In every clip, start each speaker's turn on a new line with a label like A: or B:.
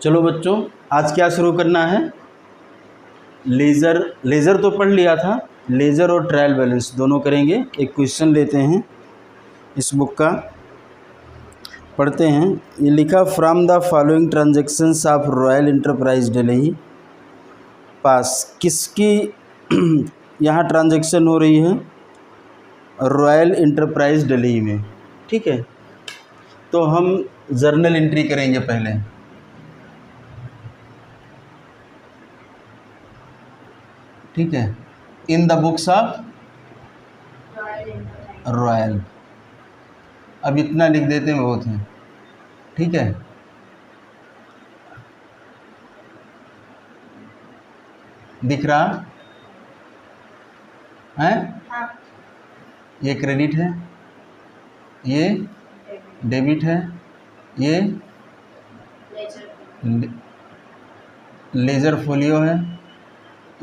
A: चलो बच्चों, आज क्या शुरू करना है? लेज़र तो पढ़ लिया था, लेज़र और ट्रायल बैलेंस दोनों करेंगे। एक क्वेश्चन लेते हैं, इस बुक का पढ़ते हैं। ये लिखा, from the following transactions of royal enterprise Delhi पास। किसकी यहाँ ट्रांजैक्शन हो रही है? रॉयल एंटरप्राइज दिल्ली में। ठीक है, तो हम जर्नल एंट्री करेंगे पहले। ठीक है, in the books of royal. अब इतना लिख देते हैं, बहुत है। ठीक है, दिख रहा है? ये क्रेडिट है, ये डेबिट है, ये लेजर फोलियो है,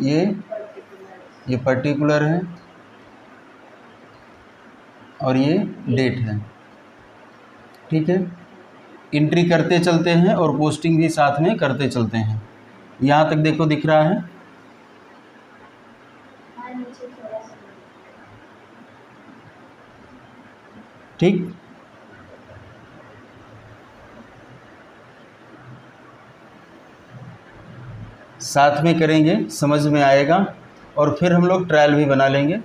A: ये पर्टिकुलर है, और ये डेट है। ठीक है, एंट्री करते चलते हैं और पोस्टिंग भी साथ में करते चलते हैं। यहाँ तक देखो, दिख रहा है? ठीक, साथ में करेंगे, समझ में आएगा, और फिर हम लोग ट्रायल भी बना लेंगे।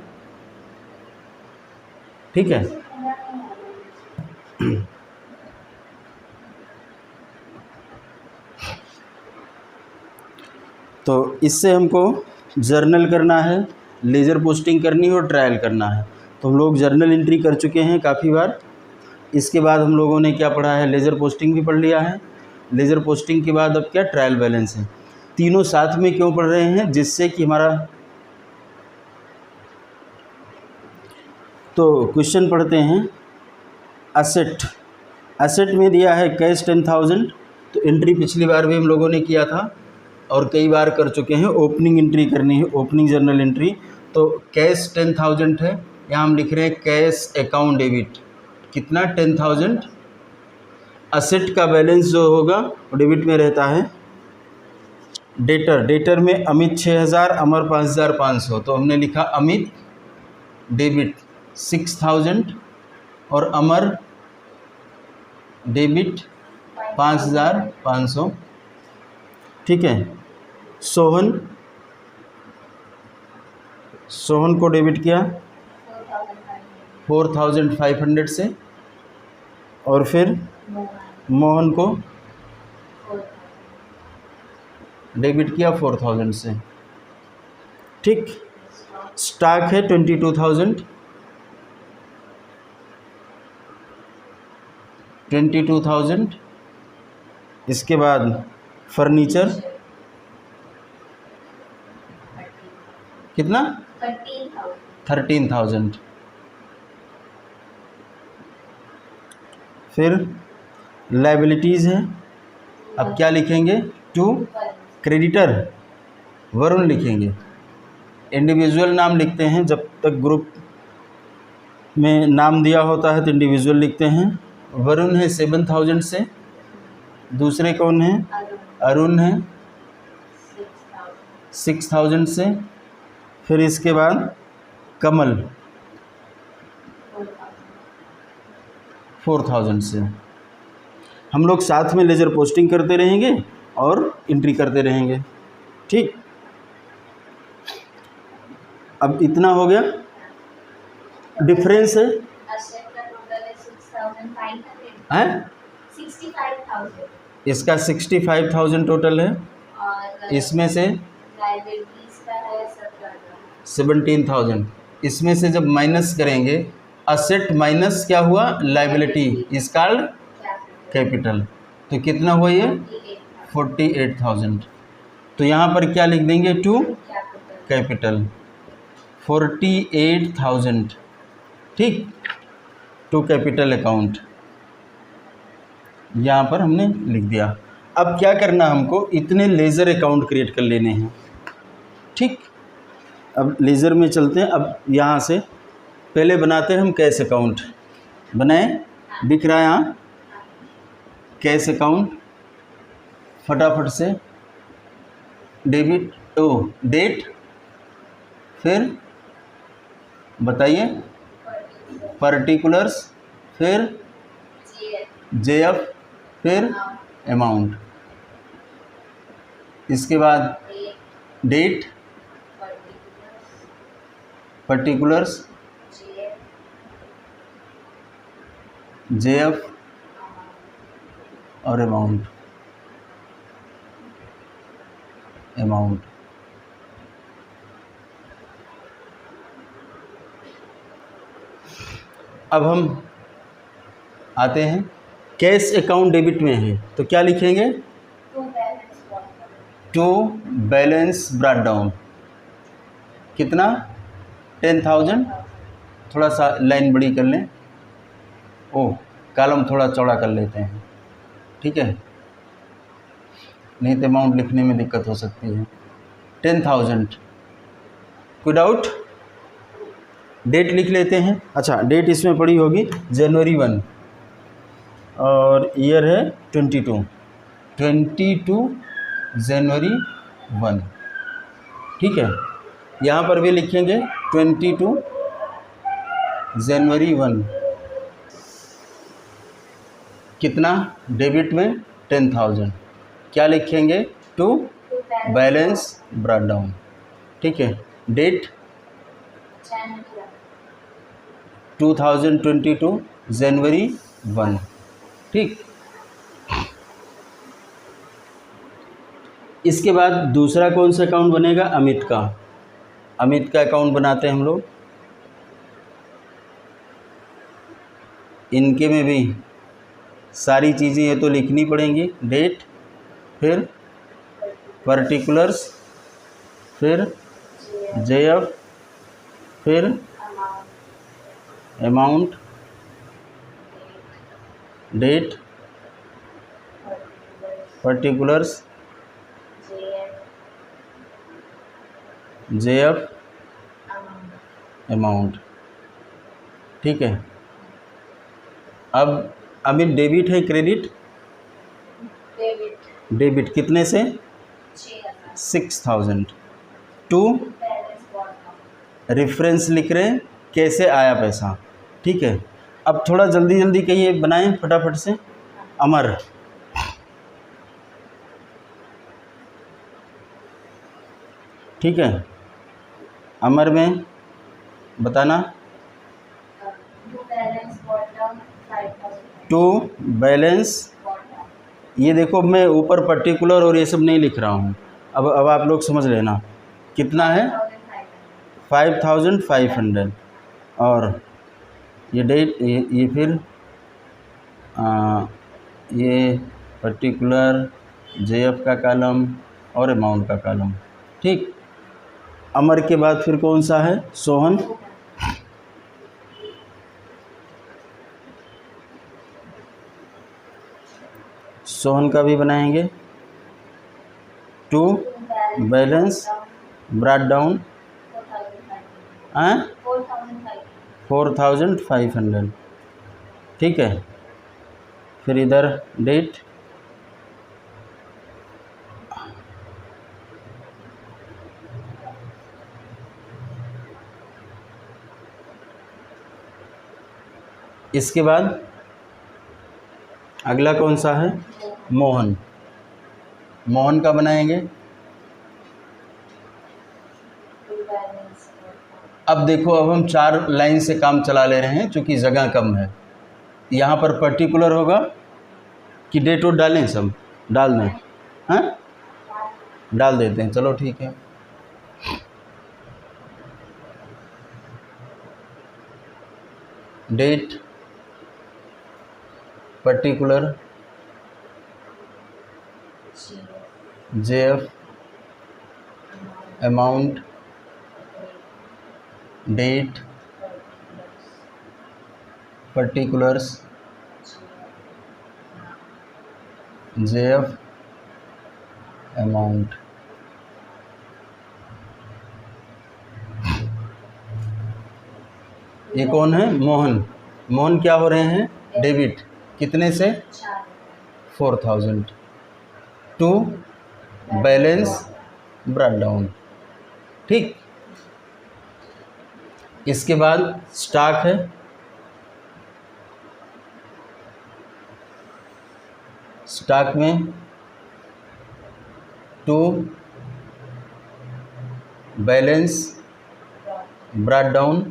A: ठीक है, तो इससे हमको जर्नल करना है, लेज़र पोस्टिंग करनी है और ट्रायल करना है। तो हम लोग जर्नल एंट्री कर चुके हैं काफ़ी बार। इसके बाद हम लोगों ने क्या पढ़ा है? लेज़र पोस्टिंग भी पढ़ लिया है। लेज़र पोस्टिंग के बाद अब क्या? ट्रायल बैलेंस है। तीनों साथ में क्यों पढ़ रहे हैं? जिससे कि हमारा, तो क्वेश्चन पढ़ते हैं। एसेट में दिया है कैश 10,000। तो एंट्री पिछली बार भी हम लोगों ने किया था और कई बार कर चुके हैं। ओपनिंग एंट्री करनी है, ओपनिंग जर्नल एंट्री। तो कैश 10,000 है, यहाँ हम लिख रहे हैं कैश अकाउंट डेबिट। कितना? 10,000। असेट का बैलेंस जो होगा वो डेबिट में रहता है। डेटर में अमित 6,000, अमर 5,500। तो हमने लिखा अमित डेबिट 6,000 और अमर डेबिट 5,500। ठीक है, सोहन को डेबिट किया 4,500 से, और फिर मोहन को डेबिट किया 4,000 से। ठीक, स्टॉक है 22,000। इसके बाद फर्नीचर कितना? 13,000। फिर लायबिलिटीज़ है। अब क्या लिखेंगे? टू क्रेडिटर वरुण लिखेंगे। इंडिविजुअल नाम लिखते हैं, जब तक ग्रुप में नाम दिया होता है तो इंडिविजुअल लिखते हैं। वरुण है 7,000 से। दूसरे कौन है? अरुण है 6,000 से। फिर इसके बाद कमल 4,000 से। हम लोग साथ में लेजर पोस्टिंग करते रहेंगे और एंट्री करते रहेंगे। ठीक, अब इतना हो गया। डिफरेंस है 65,000। इसका 65,000 टोटल है, इसमें से 17,000। इसमें से जब माइनस करेंगे, असेट माइनस क्या हुआ? Liability is called capital. तो कितना हुआ ये? 48,000। तो यहाँ पर क्या लिख देंगे? To capital 48,000। ठीक, टू कैपिटल अकाउंट यहाँ पर हमने लिख दिया। अब क्या करना हमको? इतने लेज़र अकाउंट क्रिएट कर लेने हैं। ठीक, अब लेज़र में चलते हैं। अब यहाँ से पहले बनाते हैं हम कैश अकाउंट। बनाए? दिख रहा है यहाँ कैश अकाउंट। फटाफट से डेबिट ओ डेट, फिर बताइए पर्टिकुलर्स, फिर जेएफ, फिर अमाउंट, इसके बाद डेट, पर्टिकुलर्स, जेएफ और अमाउंट। अब हम आते हैं कैश अकाउंट डेबिट में है तो क्या लिखेंगे, टू बैलेंस ब्रॉट डाउन, कितना 10,000, थोड़ा सा लाइन बड़ी कर लें, ओ कॉलम थोड़ा चौड़ा कर लेते हैं, ठीक है, नहीं तो अमाउंट लिखने में दिक्कत हो सकती है। 10,000, कोई डाउट? डेट लिख लेते हैं। अच्छा, डेट इसमें पड़ी होगी जनवरी 1 और ईयर है 22 जनवरी 1, ठीक है। यहाँ पर भी लिखेंगे 22 जनवरी 1, कितना डेबिट में 10,000, क्या लिखेंगे, टू बैलेंस ब्रॉट डाउन, ठीक है। डेट 2022 जनवरी 1, ठीक। इसके बाद दूसरा कौन सा अकाउंट बनेगा, अमित का। अमित का अकाउंट बनाते हैं हम लोग। इनके में भी सारी चीज़ें ये तो लिखनी पड़ेंगी, डेट, फिर पर्टिकुलर्स, फिर जेएफ, फिर amount, date, particulars, JF, amount, ठीक है। अब अमित डेबिट है क्रेडिट? डेबिट कितने से, 6,000, टू रेफरेंस लिख रहे हैं कैसे आया पैसा, ठीक है। अब थोड़ा जल्दी जल्दी कहिए, बनाएं फटाफट से। अमर, ठीक है, अमर में बताना, टू बैलेंस, ये देखो मैं ऊपर पर्टिकुलर और ये सब नहीं लिख रहा हूँ, अब आप लोग समझ लेना कितना है, 5,500, और ये डेट, ये फिर ये पर्टिकुलर, जेएफ का कॉलम और अमाउंट का कॉलम, ठीक। अमर के बाद फिर कौन सा है, सोहन। सोहन का भी बनाएंगे, टू बैलेंस ब्रॉट डाउन 4,500, ठीक है। फिर इधर डेट, इसके बाद अगला कौन सा है, मोहन। मोहन का बनाएंगे। अब देखो, अब हम 4 लाइन से काम चला ले रहे हैं क्योंकि जगह कम है। यहाँ पर पर्टिकुलर होगा कि डेट और डालें, सब डाल दें, हाँ डाल देते हैं, चलो ठीक है। Date, particular, JF, amount, date, particulars, JF, amount. ये कौन है, मोहन। मोहन क्या हो रहे हैं, डेबिट, कितने से, 4,000, टू बैलेंस ब्रॉट डाउन। ठीक, इसके बाद स्टॉक है, स्टॉक में टू बैलेंस ब्रॉट डाउन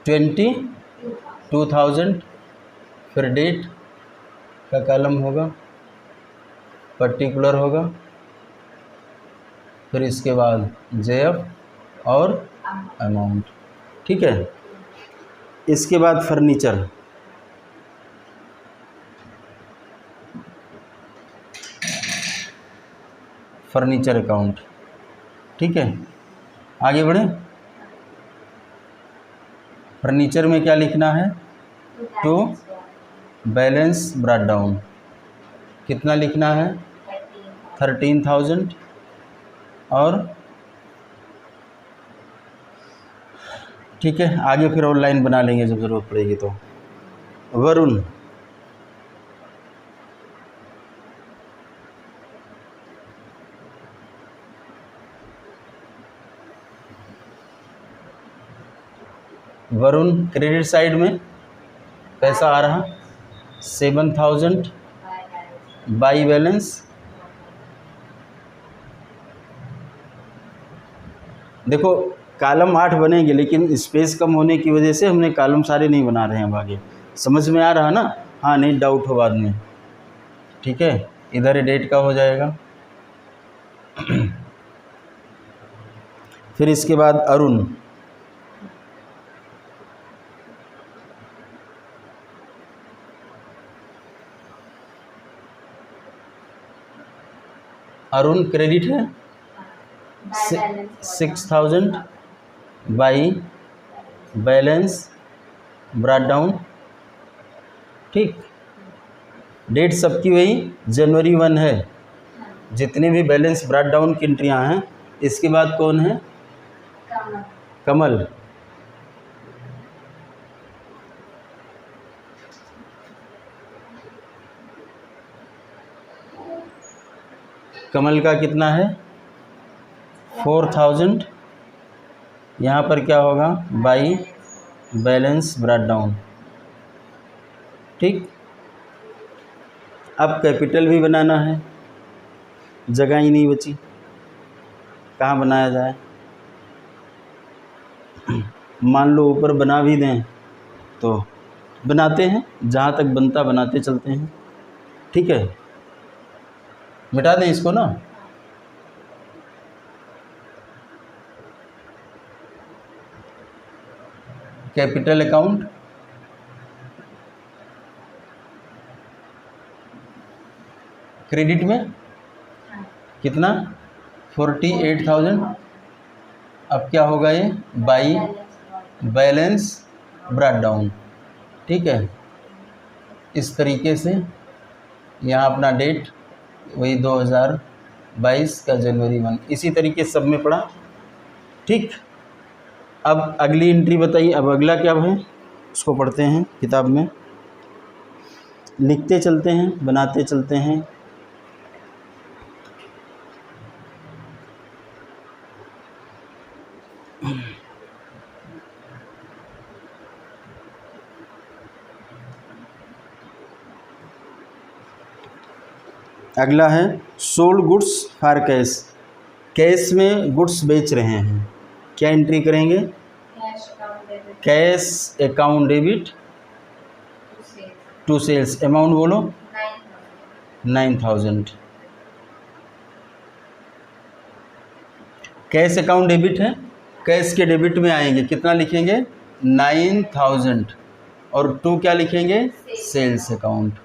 A: 22,000, फिर डेट का कॉलम होगा, पर्टिकुलर होगा, फिर इसके बाद जेएफ और अमाउंट। ठीक है, इसके बाद फर्नीचर, फर्नीचर अकाउंट। ठीक है, आगे बढ़े। फर्नीचर में क्या लिखना है, टू बैलेंस ब्रॉट डाउन, कितना लिखना है, 13,000, और ठीक है, आगे फिर ऑनलाइन बना लेंगे जब ज़रूरत पड़ेगी तो। वरुण, वरुण क्रेडिट साइड में पैसा आ रहा 7,000 बाई बैलेंस। देखो कॉलम 8 बनेंगे, लेकिन स्पेस कम होने की वजह से हमने कॉलम सारे नहीं बना रहे हैं अब आगे। समझ में आ रहा ना? हाँ, नहीं डाउट हो बाद में। ठीक है, इधर डेट का हो जाएगा। फिर इसके बाद अरुण, अरुण क्रेडिट है 6,000 बाई बैलेंस ब्रॉट डाउन। ठीक, डेट सबकी वही जनवरी 1 है, जितने भी बैलेंस ब्रॉट डाउन की एंट्रियाँ हैं। इसके बाद कौन है, कमल। कमल का कितना है 4,000, यहाँ पर क्या होगा, बाई बैलेंस ब्रॉट डाउन। ठीक, अब कैपिटल भी बनाना है, जगह ही नहीं बची, कहाँ बनाया जाए। मान लो ऊपर बना भी दें तो बनाते हैं, जहाँ तक बनता बनाते चलते हैं। ठीक है, मिटा दें इसको ना। कैपिटल अकाउंट, क्रेडिट में कितना 48,000। अब क्या होगा ये, बाई बैलेंस ब्रॉट डाउन। ठीक है, इस तरीके से यहाँ अपना डेट वही 2022 का जनवरी 1, इसी तरीके सब में पड़ा। ठीक, अब अगली एंट्री बताइए। अब अगला क्या है उसको पढ़ते हैं, किताब में लिखते चलते हैं, बनाते चलते हैं। अगला है sold goods for cash, cash में गुड्स बेच रहे हैं, क्या एंट्री करेंगे, cash account debit to sales. Amount बोलो 9,000। कैश अकाउंट डेबिट है, कैश के डेबिट में आएंगे, कितना लिखेंगे 9,000, और टू क्या लिखेंगे, सेल्स अकाउंट।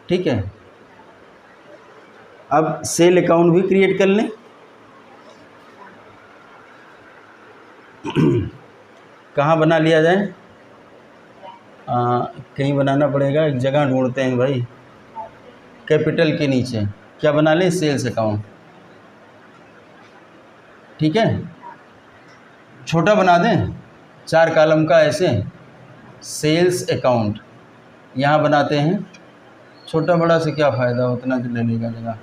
A: ठीक है, अब सेल अकाउंट भी क्रिएट कर लें। कहाँ बना लिया जाए, कहीं बनाना पड़ेगा, एक जगह ढूंढते हैं भाई। कैपिटल के नीचे क्या बना लें, सेल्स अकाउंट। ठीक है, छोटा बना दें, 4 कॉलम का ऐसे, सेल्स अकाउंट। यहाँ बनाते हैं, छोटा बड़ा से क्या फ़ायदा, उतना तो ले लेगा जगह।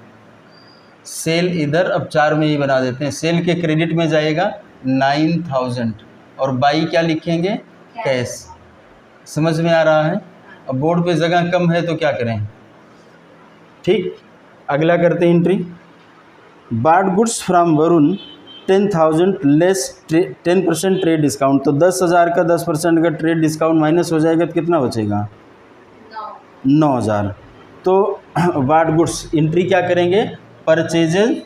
A: सेल इधर अब 4 में ही बना देते हैं। सेल के क्रेडिट में जाएगा 9000 और बाई क्या लिखेंगे, कैश। समझ में आ रहा है। अब बोर्ड पे जगह कम है तो क्या करें। ठीक, अगला करते हैं एंट्री। बाड goods from Varun 10,000 less 10% trade discount. तो 10,000 का 10% का ट्रेड डिस्काउंट माइनस हो जाएगा तो कितना बचेगा, 9,000। तो बाड गुड्स एंट्री क्या करेंगे, परचेजेज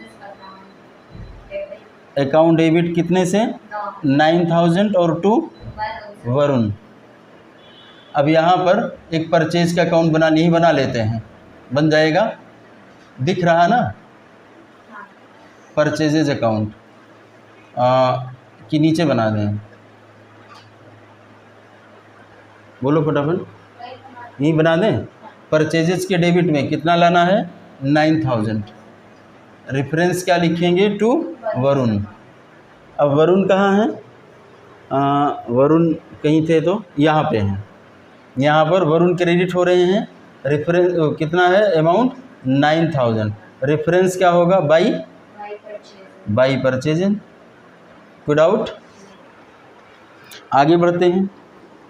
A: अकाउंट डेबिट कितने से, 9,000 और टू वरुण। अब यहाँ पर एक परचेज का अकाउंट बना लेते हैं, बन जाएगा, दिख रहा ना, परचेजेज अकाउंट कि नीचे बना दें, बोलो फटाफट, यहीं बना दें। परचेजेज के डेबिट में कितना लाना है, 9,000। रेफरेंस क्या लिखेंगे, टू वरुण। अब वरुण कहाँ है, वरुण कहीं थे तो यहाँ पे हैं, यहाँ पर वरुण क्रेडिट हो रहे हैं। रेफरेंस कितना है, अमाउंट 9,000। रेफरेंस क्या होगा, बाई परचेजेज। कोई डाउट। आगे बढ़ते हैं,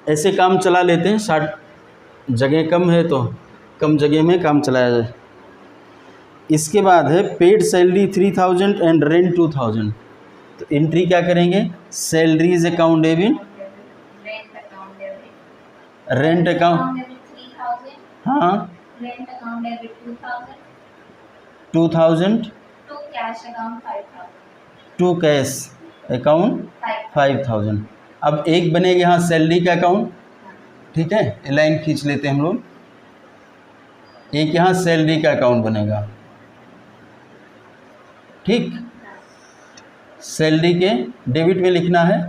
A: ऐसे काम चला लेते हैं। 60 जगह कम है तो कम जगह में काम चलाया जाए। इसके बाद है पेड सैलरी 3,000 एंड रेंट 2,000। तो एंट्री क्या करेंगे, salaries account debit, rent account, हाँ 2,000, टू कैश अकाउंट 5,000। अब एक बनेगा यहाँ सैलरी का अकाउंट, ठीक है, लाइन खींच लेते हैं हम लोग। एक यहाँ सैलरी का अकाउंट बनेगा, ठीक। सैलरी के डेबिट में लिखना है,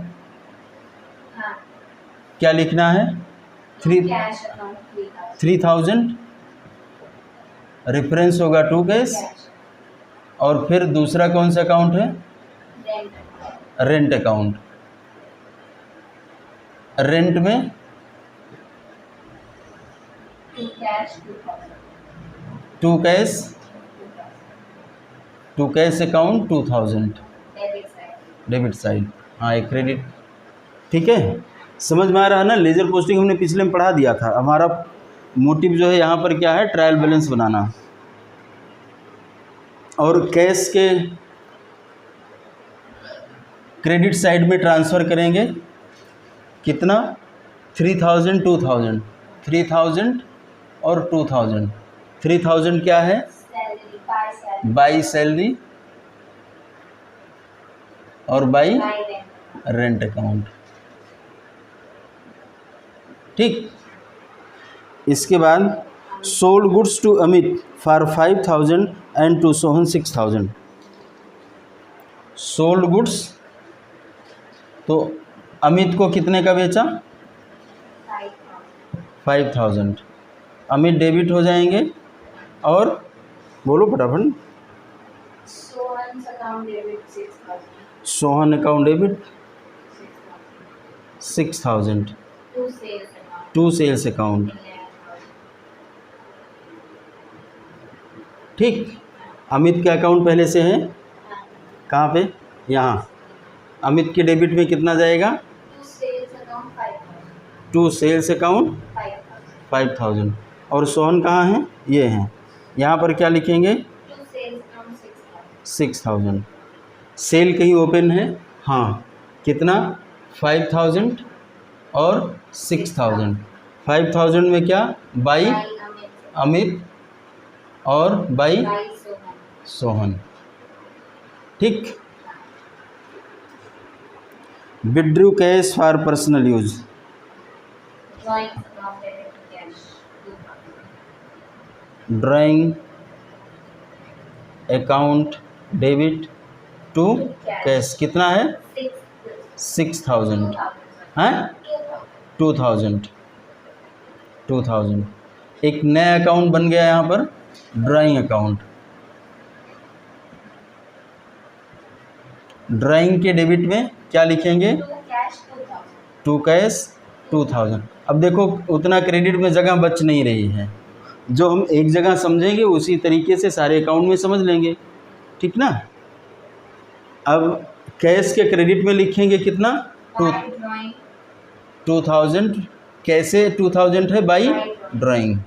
A: क्या लिखना है, 3,000। रेफरेंस होगा टू कैश। और फिर दूसरा कौन सा अकाउंट है, रेंट अकाउंट। रेंट में to cash account 2,000 debit side, हाँ एक क्रेडिट, ठीक है। समझ में आ रहा है ना। लेजर पोस्टिंग हमने पिछले में पढ़ा दिया था। हमारा मोटिव जो है यहाँ पर क्या है, ट्रायल बैलेंस बनाना। और कैश के क्रेडिट साइड में ट्रांसफ़र करेंगे कितना, 3,000 2,000, 3,000 और 2,000। 3,000 क्या है, बाई सैलरी और बाई रेंट अकाउंट, ठीक। इसके बाद sold goods to Amit for 5,000 and to Sohan 6,000। Sold goods तो अमित को कितने का बेचा, 5,000। अमित डेबिट हो जाएंगे और बोलो फटाफट, Sohan account debit 6,000, to sales account, ठीक। अमित के अकाउंट पहले से है, कहाँ पे, यहाँ। अमित के डेबिट में कितना जाएगा, टू सेल्स अकाउंट 5,000। और सोहन कहाँ है, ये हैं, यहाँ पर क्या लिखेंगे, 6,000। सेल कहीं ओपन है, हाँ, कितना, 5,000 और 6,000। 5,000 में क्या, बाई अमित और बाई सोहन, ठीक। Withdrew cash for personal use, drawing account debit to cash कितना है, 6,000 है, 2,000। एक नया अकाउंट बन गया यहाँ पर, ड्राइंग अकाउंट। ड्राइंग के डेबिट में क्या लिखेंगे, टू कैश 2000। अब देखो उतना क्रेडिट में जगह बच नहीं रही है, जो हम एक जगह समझेंगे उसी तरीके से सारे अकाउंट में समझ लेंगे, ठीक ना। अब कैश के क्रेडिट में लिखेंगे कितना 2000, कैसे 2000 है बाई ड्राइंग,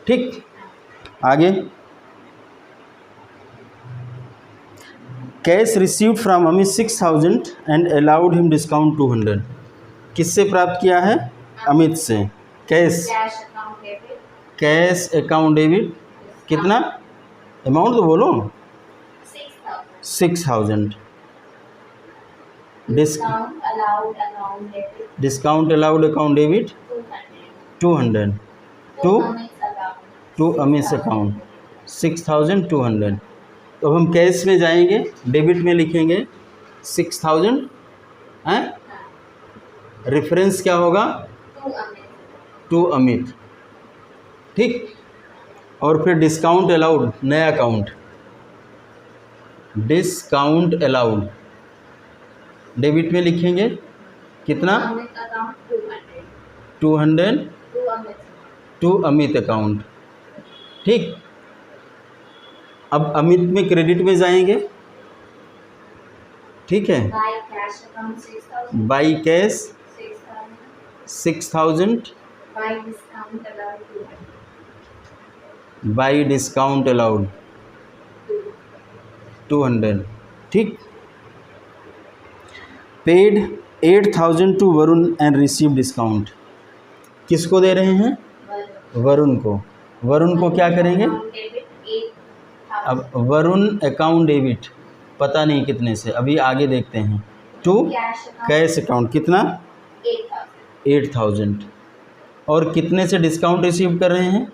A: ठीक। आगे cash received from Amit 6000 and allowed him discount 200। किससे प्राप्त किया है? अमित से। कैश अकाउंट डेबिट कितना, अमाउंट तो बोलो 6000। Discount allowed account debit 200 to Amit account 6200। तो हम कैश में जाएंगे, डेबिट में लिखेंगे 6000 हैं, रेफरेंस क्या होगा टू अमित, ठीक। और फिर डिस्काउंट अलाउड नया अकाउंट, डिस्काउंट अलाउड डेबिट में लिखेंगे कितना 200 टू अमित अकाउंट, ठीक। अब अमित में क्रेडिट में जाएंगे, ठीक है, by cash 6000 by discount allowed 200, ठीक। Paid 8000 to Varun and receive discount. किसको दे रहे हैं? वरुण को। वरुण को क्या करेंगे? अब वरुण अकाउंट डेबिट पता नहीं कितने से, अभी आगे देखते हैं, टू कैश अकाउंट कितना 8000, और कितने से डिस्काउंट रिसीव कर रहे हैं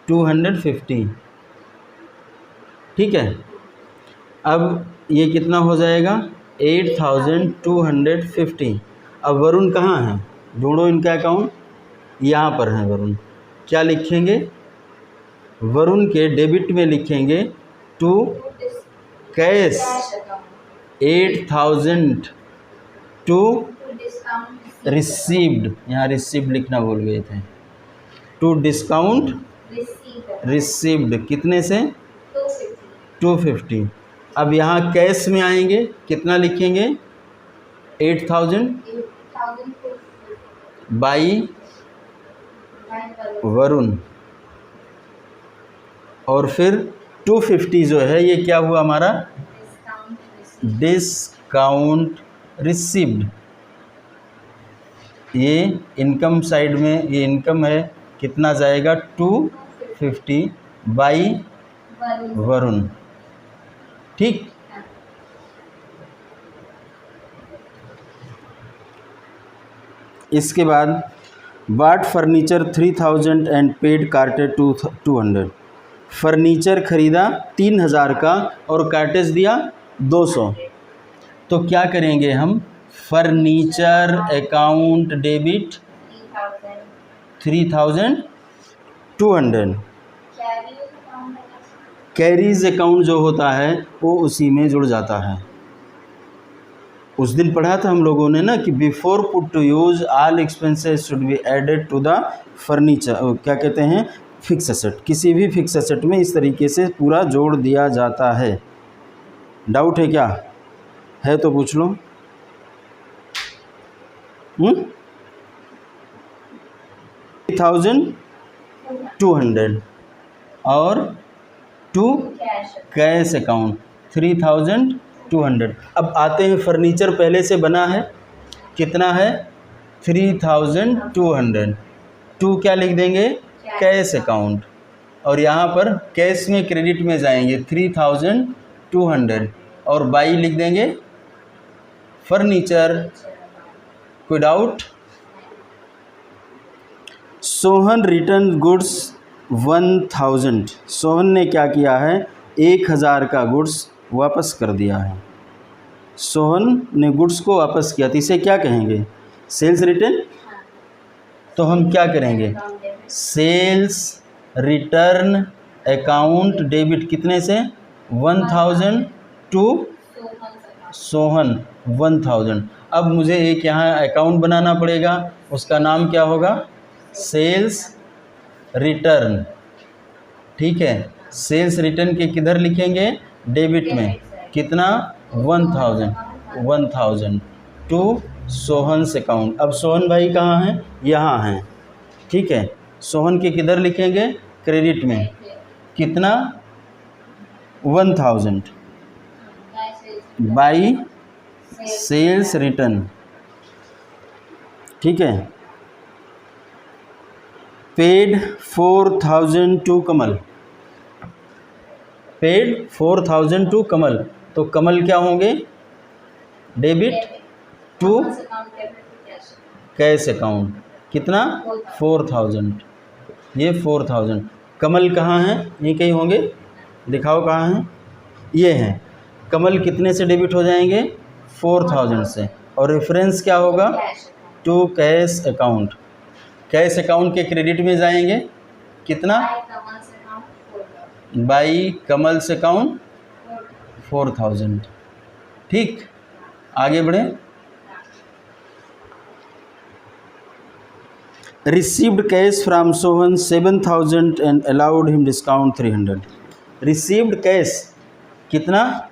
A: 250, ठीक है। अब ये कितना हो जाएगा 8250। अब वरुण कहाँ है, ढूंढो इनका अकाउंट, यहाँ पर है वरुण। क्या लिखेंगे? वरुण के डेबिट में लिखेंगे टू कैश 8000 टू रिसीव्ड, यहाँ रिसीव्ड लिखना भूल गए थे, टू डिस्काउंट रिसीव्ड कितने से 250। अब यहाँ कैश में आएंगे, कितना लिखेंगे 8000 बाई वरुण, और फिर 250 जो है ये क्या हुआ हमारा डिस्काउंट रिसीव्ड। ये इनकम साइड में, ये इनकम है, कितना जाएगा 250 बाई वरुण, ठीक। इसके बाद bought furniture 3000 and paid cartage 200। Furniture खरीदा 3000 का और कार्टेज दिया 200। तो क्या करेंगे हम? Furniture account debit 3200, carries account जो होता है वो उसी में जुड़ जाता है। उस दिन पढ़ा था हम लोगों ने ना कि before put to use all expenses should be added to the furniture, क्या कहते हैं, फिक्स एसेट। किसी भी फिक्स एसेट में इस तरीके से पूरा जोड़ दिया जाता है। डाउट है क्या? है तो पूछ लो। 3200 और टू कैश अकाउंट 3200। अब आते हैं, फर्नीचर पहले से बना है, कितना है 3200, टू क्या लिख देंगे कैश अकाउंट, और यहाँ पर कैश में क्रेडिट में जाएंगे 3200 और बाई लिख देंगे फर्नीचर। कोई doubt? Sohan return goods 1000। Sohan ने क्या किया है 1000 का गुड्स वापस कर दिया है। सोहन ने गुड्स को वापस किया, तो इसे क्या कहेंगे? Sales return. तो हम क्या करेंगे? सेल्स रिटर्न अकाउंट डेबिट कितने से 1000 टू सोहन 1000। अब मुझे एक यहाँ अकाउंट बनाना पड़ेगा, उसका नाम क्या होगा, सेल्स रिटर्न। ठीक है, सेल्स रिटर्न के किधर लिखेंगे, डेबिट में, कितना 1000 टू सोहन्स अकाउंट। अब सोहन भाई कहाँ हैं, यहाँ हैं। ठीक है, सोहन के किधर लिखेंगे, क्रेडिट में, कितना 1000 बाई सेल्स रिटर्न। ठीक है, paid 4000 to Kamal, paid 4000 to Kamal. तो कमल क्या होंगे, डेबिट टू कैश अकाउंट, कितना 4000, ये 4000। कमल कहाँ हैं, ये कहीं होंगे, दिखाओ कहाँ हैं, ये हैं। कमल कितने से डेबिट हो जाएंगे, 4000 से, और रेफरेंस क्या होगा, to cash account. Cash account के क्रेडिट में जाएंगे, कितना, बाई कमल्स अकाउंट 4000। ठीक, आगे बढ़े। Received cash from Sohan 7000 and allowed him discount 300। Received cash, कितना,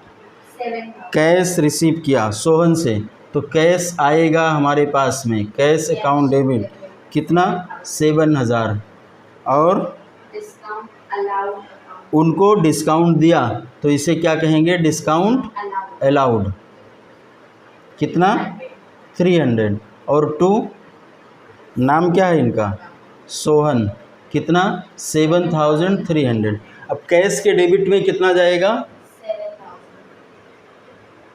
A: कैश रिसीव किया सोहन से, तो कैश आएगा हमारे पास में, कैश अकाउंट डेबिट, कितना 7000, और उनको डिस्काउंट दिया, तो इसे क्या कहेंगे, डिस्काउंट अलाउड, कितना 300, और टू, नाम क्या है इनका, सोहन, कितना 7300। अब कैश के डेबिट में कितना जाएगा,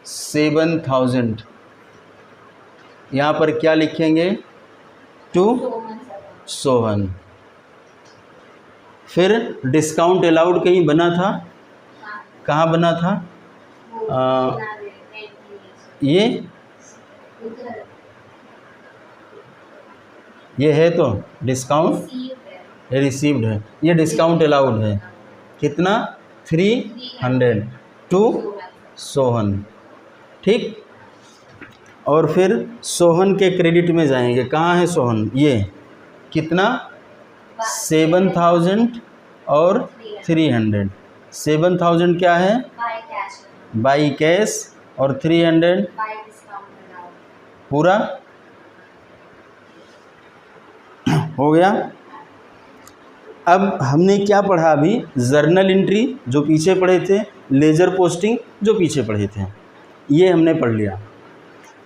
A: 7000। यहाँ पर क्या लिखेंगे, टू सोहन। फिर डिस्काउंट अलाउड कहीं बना था, कहाँ बना था, ये है, तो डिस्काउंट रिसीव्ड है, ये डिस्काउंट अलाउड है, कितना 300 टू सोहन। ठीक, और फिर सोहन के क्रेडिट में जाएंगे, कहाँ है सोहन, ये, कितना 7000 और 300। 7000 क्या है, बाई कैश, और 300 पूरा हो गया। अब हमने क्या पढ़ा अभी, जर्नल एंट्री जो पीछे पढ़े थे, लेजर पोस्टिंग जो पीछे पढ़े थे, ये हमने पढ़ लिया।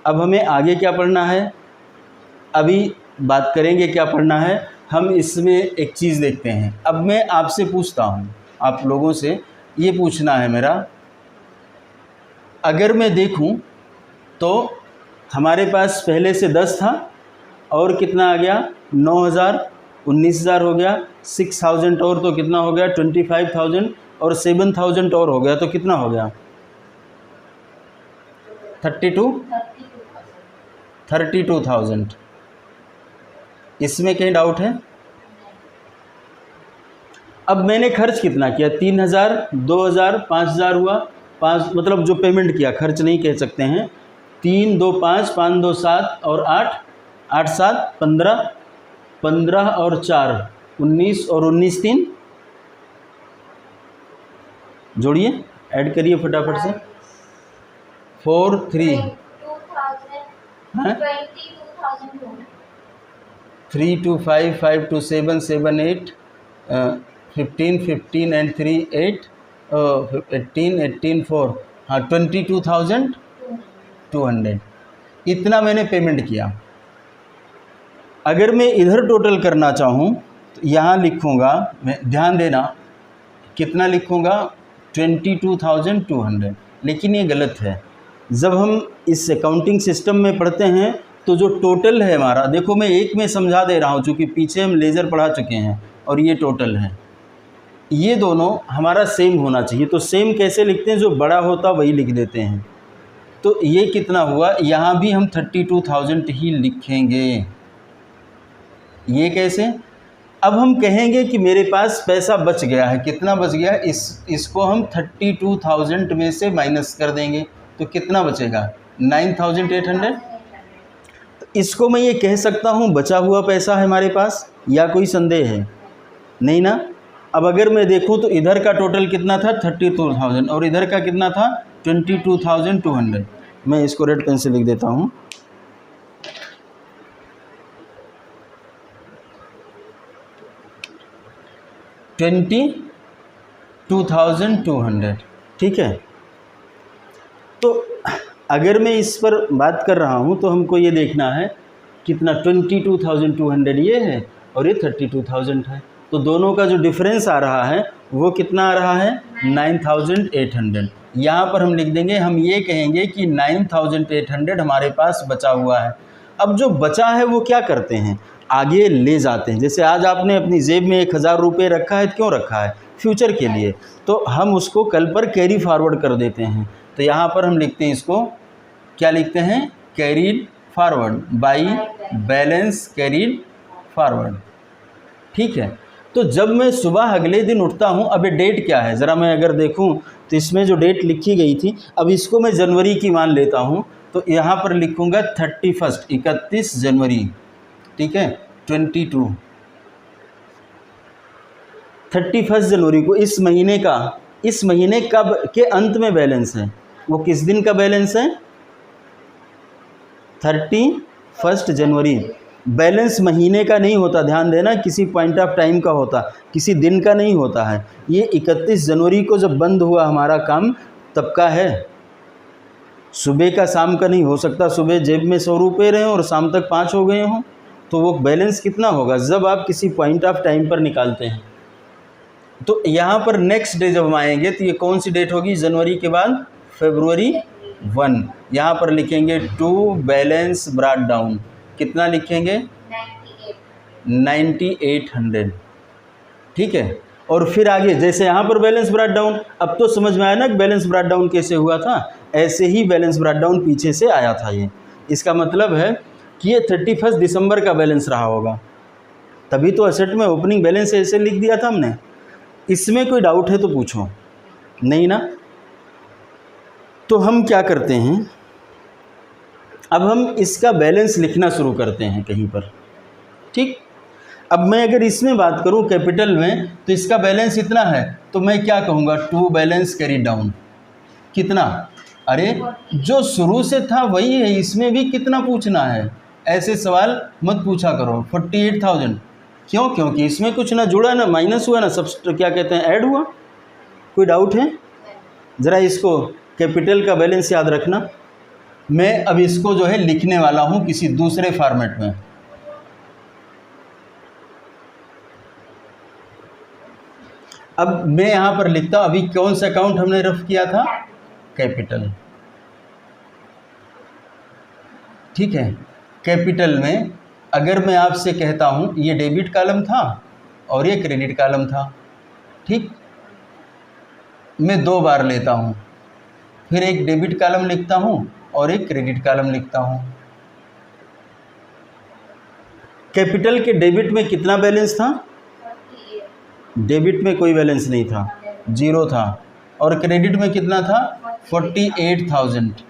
A: अब हमें आगे क्या पढ़ना है, अभी बात करेंगे क्या पढ़ना है। हम इसमें एक चीज़ देखते हैं। अब मैं आपसे पूछता हूँ, आप लोगों से ये पूछना है मेरा, अगर मैं देखूँ तो हमारे पास पहले से 10 था, और कितना आ गया 9000, 19000 हो गया, 6000 और तो कितना हो गया 25000, और 7000 और हो गया, तो कितना हो गया 32,000। इसमें कहीं डाउट है। अब मैंने खर्च कितना किया, 3000, 2000, 5000 हुआ, 5 मतलब जो पेमेंट किया, खर्च नहीं कह सकते हैं। 3 2 5, 5 2 7 और 8, 8 7 15, 15 और 4 19, और 19 3 जोड़िए, ऐड करिए फटाफट से, 4 3 3 2 5 5 2 7 7 8 15 15 एंड 3 8 18 18 4, हाँ 22,200, इतना मैंने पेमेंट किया। अगर मैं इधर टोटल करना चाहूँ तो यहाँ लिखूँगा, मैं ध्यान देना कितना लिखूँगा 22,200, लेकिन ये गलत है। जब हम इस अकाउंटिंग सिस्टम में पढ़ते हैं तो जो टोटल है हमारा, देखो मैं एक में समझा दे रहा हूँ, चूँकि पीछे हम लेज़र पढ़ा चुके हैं और ये टोटल है, ये दोनों हमारा सेम होना चाहिए। तो सेम कैसे लिखते हैं, जो बड़ा होता वही लिख देते हैं। तो ये कितना हुआ, यहाँ भी हम 32,000 ही लिखेंगे। ये कैसे, अब हम कहेंगे कि मेरे पास पैसा बच गया है, कितना बच गया, इसको हम 32,000 में से माइनस कर देंगे, तो कितना बचेगा 9800। तो इसको मैं ये कह सकता हूँ बचा हुआ पैसा है हमारे पास, या कोई संदेह है? नहीं ना। अब अगर मैं देखूँ तो इधर का टोटल कितना था 32,000 और इधर का कितना था 22,200। मैं इसको रेड पेन से लिख देता हूँ। $22,200, ठीक है। तो अगर मैं इस पर बात कर रहा हूँ तो हमको ये देखना है कितना 22,200 ये है और ये 32,000 है, तो दोनों का जो डिफरेंस आ रहा है वो कितना आ रहा है 9,800। यहाँ पर हम लिख देंगे, हम ये कहेंगे कि 9,800 हमारे पास बचा हुआ है। अब जो बचा है वो क्या करते हैं, आगे ले जाते हैं। जैसे आज आपने अपनी जेब में 1,000 रुपये रखा है, क्यों रखा है? फ्यूचर के लिए। तो हम उसको कल पर कैरी फॉरवर्ड कर देते हैं। तो यहाँ पर हम लिखते हैं इसको, क्या लिखते हैं, carried forward, by balance carried forward, ठीक है। तो जब मैं सुबह अगले दिन उठता हूँ, अब ये डेट क्या है ज़रा मैं अगर देखूँ तो इसमें जो डेट लिखी गई थी, अब इसको मैं जनवरी की मान लेता हूँ, तो यहाँ पर लिखूँगा 31 जनवरी, ठीक है 31 जनवरी को इस महीने कब के अंत में बैलेंस है, वो किस दिन का बैलेंस है 31 जनवरी। बैलेंस महीने का नहीं होता, ध्यान देना, किसी पॉइंट ऑफ टाइम का होता, किसी दिन का नहीं होता है। ये 31 जनवरी को जब बंद हुआ हमारा काम तब का है, सुबह का शाम का नहीं हो सकता। सुबह जेब में 100 रुपये रहे और शाम तक 5 हो गए हों, तो वो बैलेंस कितना होगा जब आप किसी पॉइंट ऑफ टाइम पर निकालते हैं। तो यहाँ पर नेक्स्ट डे जब हम आएंगे तो ये कौन सी डेट होगी, जनवरी के बाद फरवरी 1। यहाँ पर लिखेंगे टू बैलेंस ब्रॉट डाउन, कितना लिखेंगे 9800, ठीक है। और फिर आगे जैसे यहाँ पर बैलेंस ब्रॉट डाउन, अब तो समझ में आया ना कि बैलेंस ब्रॉट डाउन कैसे हुआ था। ऐसे ही बैलेंस ब्रॉट डाउन पीछे से आया था ये। इसका मतलब है कि ये 31 दिसंबर का बैलेंस रहा होगा, तभी तो असेट में ओपनिंग बैलेंस ऐसे लिख दिया था हमने। इसमें कोई डाउट है तो पूछो, नहीं ना। तो हम क्या करते हैं, अब हम इसका बैलेंस लिखना शुरू करते हैं कहीं पर, ठीक। अब मैं अगर इसमें बात करूं कैपिटल में, तो इसका बैलेंस इतना है, तो मैं क्या कहूँगा टू बैलेंस कैरी डाउन, कितना, अरे जो शुरू से था वही है, इसमें भी कितना पूछना है, ऐसे सवाल मत पूछा करो। 48,000 क्यों, क्योंकि इसमें कुछ ना जुड़ा ना माइनस हुआ ना सब क्या कहते हैं ऐड हुआ। कोई डाउट है? ज़रा इसको कैपिटल का बैलेंस याद रखना। मैं अब इसको जो है लिखने वाला हूँ किसी दूसरे फॉर्मेट में। अब मैं यहाँ पर लिखता हूँ, अभी कौन सा अकाउंट हमने रफ किया था, कैपिटल, ठीक है। कैपिटल में अगर मैं आपसे कहता हूँ ये डेबिट कॉलम था और ये क्रेडिट कॉलम था, ठीक, मैं 2 बार लेता हूँ, फिर एक डेबिट कॉलम लिखता हूँ और एक क्रेडिट कॉलम लिखता हूँ। कैपिटल के डेबिट में कितना बैलेंस था, डेबिट में कोई बैलेंस नहीं था, 0 था, और क्रेडिट में कितना था 48,000,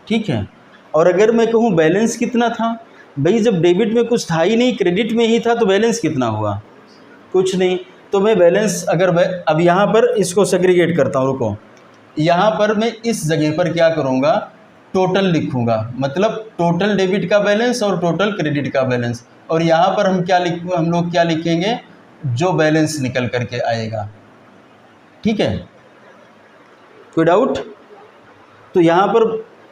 A: ठीक है। और अगर मैं कहूँ बैलेंस कितना था, भाई जब डेबिट में कुछ था ही नहीं, क्रेडिट में ही था, तो बैलेंस कितना हुआ, कुछ नहीं। तो मैं बैलेंस अगर मैं अब यहाँ पर इसको सेग्रीगेट करता हूँ, रुको, यहाँ पर मैं इस जगह पर क्या करूँगा, टोटल लिखूँगा, मतलब टोटल डेबिट का बैलेंस और टोटल क्रेडिट का बैलेंस, और यहाँ पर हम लोग क्या लिखेंगे, जो बैलेंस निकल करके आएगा, ठीक है। कोई डाउट? तो यहाँ पर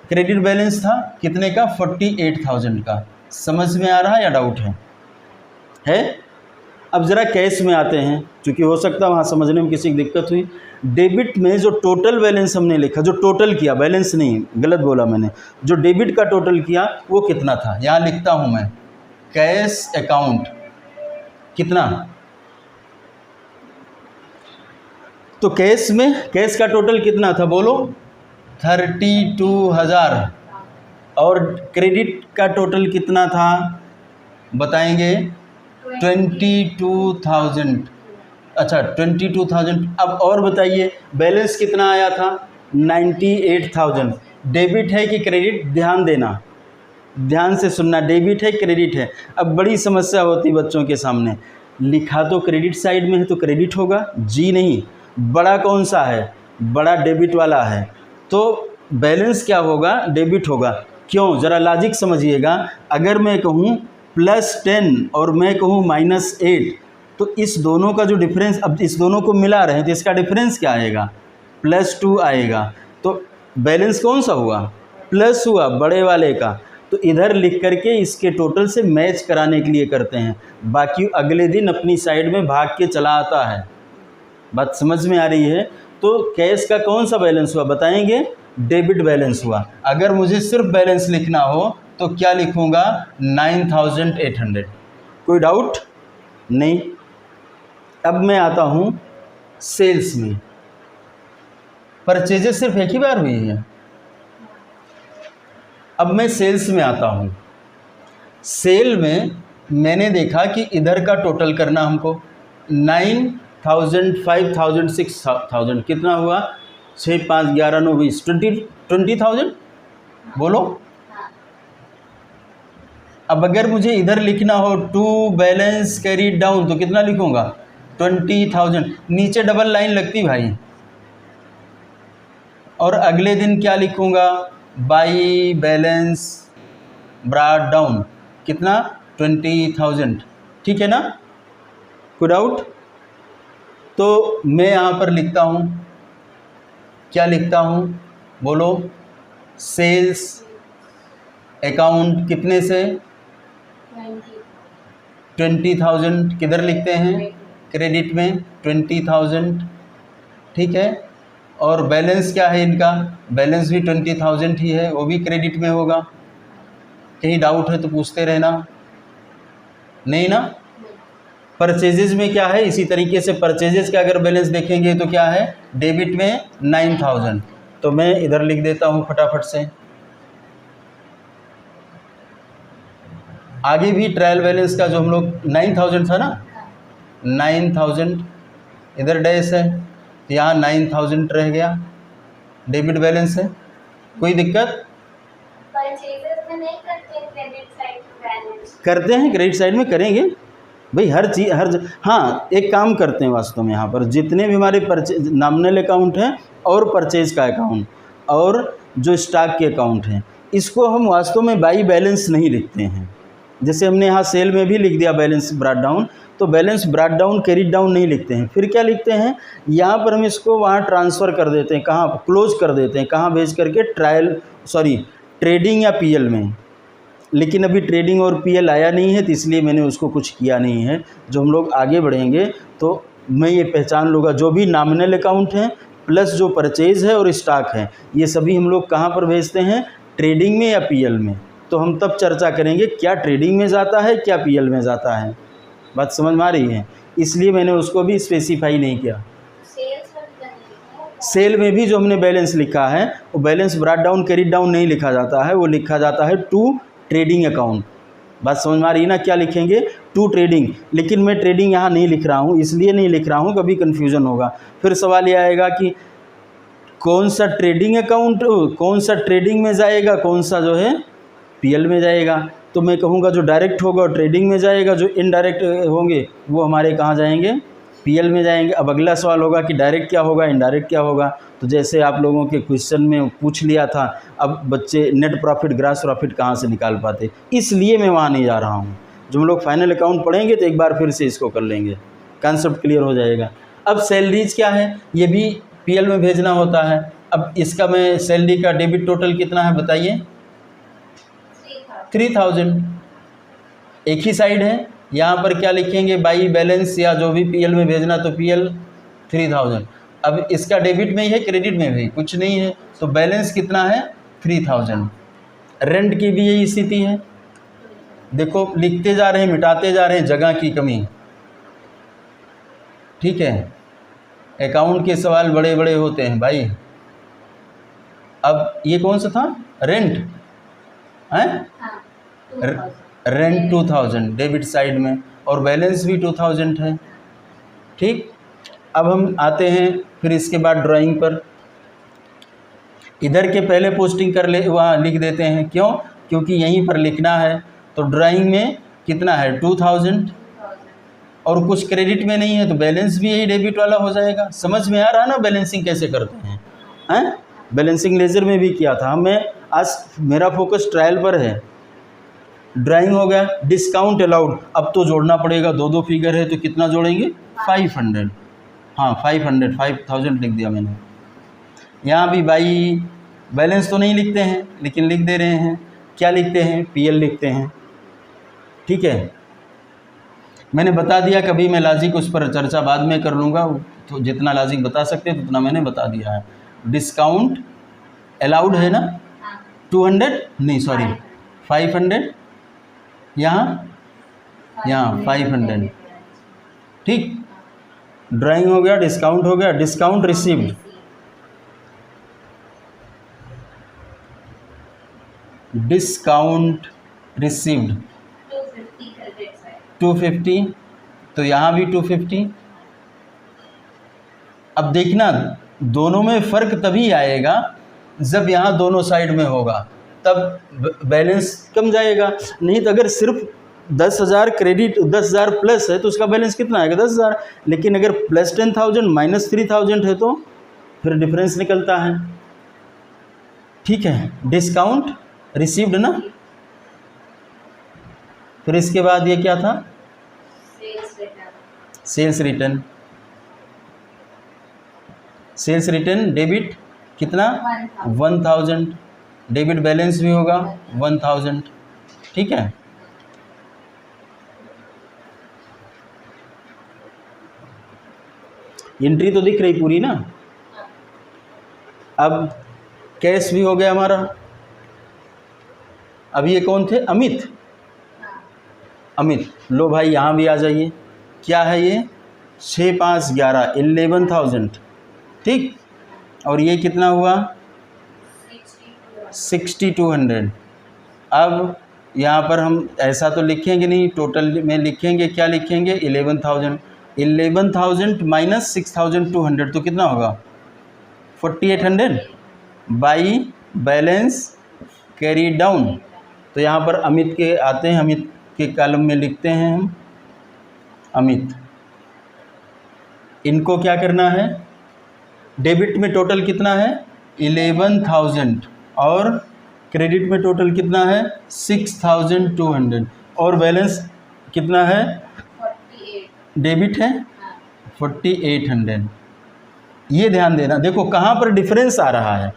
A: क्रेडिट बैलेंस था कितने का, 48,000 का। समझ में आ रहा है या डाउट है? अब ज़रा कैश में आते हैं, क्योंकि हो सकता है वहाँ समझने में किसी की दिक्कत हुई। डेबिट में जो टोटल बैलेंस हमने लिखा, जो टोटल किया, बैलेंस नहीं, गलत बोला मैंने, जो डेबिट का टोटल किया वो कितना था, यहाँ लिखता हूँ मैं, कैश अकाउंट कितना, तो कैश में कैश का टोटल कितना था बोलो, 32,000, और क्रेडिट का टोटल कितना था बताएंगे, 22,000। अच्छा 22,000। अब और बताइए बैलेंस कितना आया था, 98,000। डेबिट है कि क्रेडिट, ध्यान देना, ध्यान से सुनना, डेबिट है क्रेडिट है। अब बड़ी समस्या होती बच्चों के सामने, लिखा तो क्रेडिट साइड में है तो क्रेडिट होगा जी नहीं, बड़ा कौन सा है, बड़ा डेबिट वाला है, तो बैलेंस क्या होगा, डेबिट होगा। क्यों, ज़रा लॉजिक समझिएगा। अगर मैं कहूँ +10 और मैं कहूँ -8, तो इस दोनों का जो डिफरेंस, अब इस दोनों को मिला रहे हैं तो इसका डिफरेंस क्या आएगा, +2 आएगा। तो बैलेंस कौन सा हुआ, प्लस हुआ, बड़े वाले का। तो इधर लिख करके इसके टोटल से मैच कराने के लिए करते हैं, बाकी अगले दिन अपनी साइड में भाग के चला आता है। बात समझ में आ रही है। तो कैश का कौन सा बैलेंस हुआ बताएंगे, डेबिट बैलेंस हुआ। अगर मुझे सिर्फ बैलेंस लिखना हो तो क्या लिखूंगा, 9,800। कोई डाउट नहीं। अब मैं आता हूँ सेल्स में। परचेजेस सिर्फ एक ही बार हुई है। अब मैं सेल्स में आता हूँ। सेल में मैंने देखा कि इधर का टोटल करना हमको, 9,000, 5,000, 6,000, कितना हुआ, 6, 5, 11, 9, 20, 20,000 बोलो। अब अगर मुझे इधर लिखना हो टू बैलेंस कैरी डाउन तो कितना लिखूंगा, 20,000। नीचे डबल लाइन लगती भाई। और अगले दिन क्या लिखूंगा, बाई बैलेंस ब्रॉट डाउन, कितना, 20,000। ठीक है ना, कोई डाउट। तो मैं यहाँ पर लिखता हूँ, क्या लिखता हूँ बोलो, सेल्स अकाउंट कितने से, 20,000। किधर लिखते हैं, क्रेडिट में 20,000। ठीक है। और बैलेंस क्या है इनका, बैलेंस भी 20,000 ही है, वो भी क्रेडिट में होगा। कहीं डाउट है तो पूछते रहना, नहीं ना। परचेजेस में क्या है, इसी तरीके से परचेजेस का अगर बैलेंस देखेंगे तो क्या है, डेबिट में 9,000। तो मैं इधर लिख देता हूँ फटाफट से। आगे भी ट्रायल बैलेंस का जो हम लोग 9,000 था ना, 9,000 इधर डैश है, यहाँ 9,000 रह गया, डेबिट बैलेंस है। कोई दिक्कत,
B: परचेजेस में नहीं करते क्रेडिट साइड बैलेंस,
A: करते हैं क्रेडिट साइड में, करेंगे भाई हर चीज़ हाँ एक काम करते हैं वास्तव में, यहाँ पर जितने भी हमारे परचेज नॉमिनल अकाउंट हैं और परचेज का अकाउंट और जो स्टॉक के अकाउंट हैं, इसको हम वास्तव में बाई बैलेंस नहीं लिखते हैं। जैसे हमने यहाँ सेल में भी लिख दिया बैलेंस ब्रॉट डाउन, तो balance brought down carried down नहीं लिखते हैं। फिर क्या लिखते हैं, यहाँ पर हम इसको वहाँ ट्रांसफ़र कर देते हैं, कहाँ, क्लोज कर देते हैं, कहाँ भेज करके, ट्रेडिंग या पीएल में। लेकिन अभी ट्रेडिंग और पीएल आया नहीं है तो इसलिए मैंने उसको कुछ किया नहीं है। जो हम लोग आगे बढ़ेंगे तो मैं ये पहचान लूँगा, जो भी नॉमिनल अकाउंट हैं प्लस जो परचेज़ है और स्टॉक है, ये सभी हम लोग कहाँ पर भेजते हैं, ट्रेडिंग में या पीएल में। तो हम तब चर्चा करेंगे क्या ट्रेडिंग में जाता है, क्या पीएल में जाता है। बात समझ में आ रही है, इसलिए मैंने उसको भी स्पेसिफाई नहीं किया। सेल में भी जो हमने बैलेंस लिखा है वो balance brought down carried down नहीं लिखा जाता है, वो लिखा जाता है टू ट्रेडिंग अकाउंट। बात समझ में आ रही है ना, क्या लिखेंगे, टू ट्रेडिंग। लेकिन मैं ट्रेडिंग यहाँ नहीं लिख रहा हूँ, इसलिए नहीं लिख रहा हूँ, कभी कन्फ्यूज़न होगा। फिर सवाल ये आएगा कि कौन सा ट्रेडिंग अकाउंट, कौन सा ट्रेडिंग में जाएगा, कौन सा जो है पीएल में जाएगा। तो मैं कहूँगा जो डायरेक्ट होगा वो ट्रेडिंग में जाएगा, जो इनडायरेक्ट होंगे वो हमारे कहाँ जाएंगे, पीएल में जाएंगे। अब अगला सवाल होगा कि डायरेक्ट क्या होगा, इनडायरेक्ट क्या होगा। तो जैसे आप लोगों के क्वेश्चन में पूछ लिया था, अब बच्चे नेट प्रॉफिट ग्रॉस प्रॉफिट कहाँ से निकाल पाते, इसलिए मैं वहाँ नहीं जा रहा हूँ। जो हम लोग फाइनल अकाउंट पढ़ेंगे तो एक बार फिर से इसको कर लेंगे, कॉन्सेप्ट क्लियर हो जाएगा। अब सैलरीज क्या है, ये भी पीएल में भेजना होता है। अब इसका मैं सैलरी का डेबिट टोटल कितना है बताइए, 3,000। एक ही साइड है, यहाँ पर क्या लिखेंगे, बाई बैलेंस या जो भी पीएल में भेजना तो पीएल 3,000। अब इसका डेबिट में ही है, क्रेडिट में भी कुछ नहीं है, तो बैलेंस कितना है, 3,000। रेंट की भी यही स्थिति है। देखो लिखते जा रहे हैं, मिटाते जा रहे हैं, जगह की कमी। ठीक है, अकाउंट के सवाल बड़े बड़े होते हैं भाई। अब ये कौन सा था, रेंट है, रेंट 2,000 डेबिट साइड में और बैलेंस भी 2,000 है। ठीक, अब हम आते हैं फिर इसके बाद ड्राइंग पर। इधर के पहले पोस्टिंग कर ले, वहाँ लिख देते हैं। क्यों? क्योंकि यहीं पर लिखना है। तो ड्राइंग में कितना है 2000, और कुछ क्रेडिट में नहीं है तो बैलेंस भी यही डेबिट वाला हो जाएगा। समझ में आ रहा है ना बैलेंसिंग कैसे करते हैं? हैं? बैलेंसिंग लेजर में भी किया था। मैं आज मेरा फोकस ट्रायल पर है। ड्राइंग हो गया। डिस्काउंट अलाउड, अब तो जोड़ना पड़ेगा, दो दो फिगर है तो कितना जोड़ेंगे 500। हाँ 500, 5000 लिख दिया मैंने। यहाँ भी भाई बैलेंस तो नहीं लिखते हैं लेकिन लिख दे रहे हैं। क्या लिखते हैं? पीएल लिखते हैं। ठीक है, मैंने बता दिया। कभी मैं लॉजिक उस पर चर्चा बाद में कर लूँगा, तो जितना लॉजिक बता सकते हैं उतना मैंने बता दिया है। डिस्काउंट अलाउड है ना 200, नहीं सॉरी 500, यहाँ 500। ठीक, ड्राइंग हो गया, डिस्काउंट हो गया। डिस्काउंट रिसीव्ड, डिस्काउंट रिसीव्ड 250, तो यहाँ भी 250। अब देखना दोनों में फ़र्क तभी आएगा जब यहाँ दोनों साइड में होगा, तब बैलेंस कम जाएगा। नहीं तो अगर सिर्फ 10,000 क्रेडिट 10,000 प्लस है तो उसका बैलेंस कितना आएगा 10,000। लेकिन अगर प्लस 10,000 माइनस 3,000 है तो फिर डिफरेंस निकलता है। ठीक है, डिस्काउंट रिसीव्ड ना। फिर इसके बाद ये क्या था? Sales return. Sales return debit कितना 1000, डेबिट बैलेंस भी होगा 1000। ठीक है, एंट्री तो दिख रही पूरी ना। अब कैश भी हो गया हमारा। अब ये कौन थे? अमित। अमित, लो भाई यहाँ भी आ जाइए। क्या है ये? 6 5 11 11,000। ठीक, और ये कितना हुआ 6200। अब यहाँ पर हम ऐसा तो लिखेंगे नहीं, टोटल में लिखेंगे। क्या लिखेंगे? 11,000। 11,000 माइनस 6,200 तो कितना होगा 4,800 बाई बैलेंस कैरी डाउन। तो यहाँ पर अमित के आते हैं, अमित के कॉलम में लिखते हैं हम अमित। इनको क्या करना है? डेबिट में टोटल कितना है 11,000 और क्रेडिट में टोटल कितना है 6,200 और बैलेंस कितना है
B: 48
A: डेबिट है 4,800। ये ध्यान देना। देखो कहाँ पर डिफरेंस आ रहा है।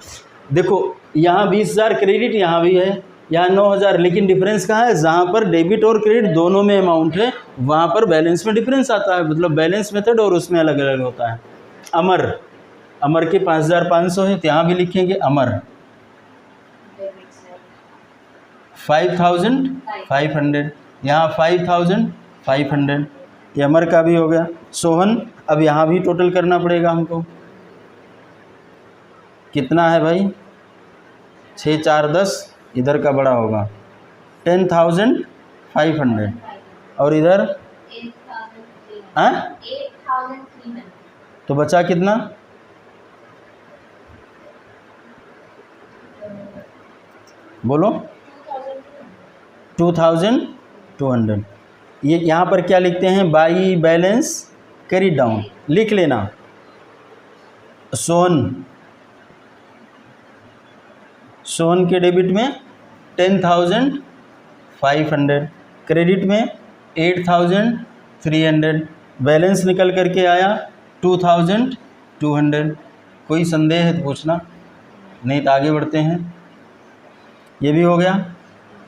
A: देखो यहाँ 20,000 क्रेडिट, यहाँ भी है, यहाँ 9,000, लेकिन डिफरेंस कहाँ है? जहाँ पर डेबिट और क्रेडिट दोनों में अमाउंट है वहाँ पर बैलेंस में डिफरेंस आता है। मतलब बैलेंस मेथड और उसमें अलग अलग होता है। अमर के 5,500 है तो यहाँ भी लिखेंगे अमर। 5,500, यहाँ 5,500, ये अमर का भी हो गया। सोहन, अब यहाँ भी टोटल करना पड़ेगा हमको। कितना है भाई 6 4 10, इधर का बड़ा होगा 10,500 और इधर
B: 8,300
A: तो बचा कितना? बोलो 2,200। ये यहाँ पर क्या लिखते हैं? बाई बैलेंस कैरी डाउन लिख लेना। सोहन के डेबिट में 10,500, क्रेडिट में 8,300, बैलेंस निकल करके आया 2,200। कोई संदेह है तो पूछना, नहीं तो आगे बढ़ते हैं। ये भी हो गया।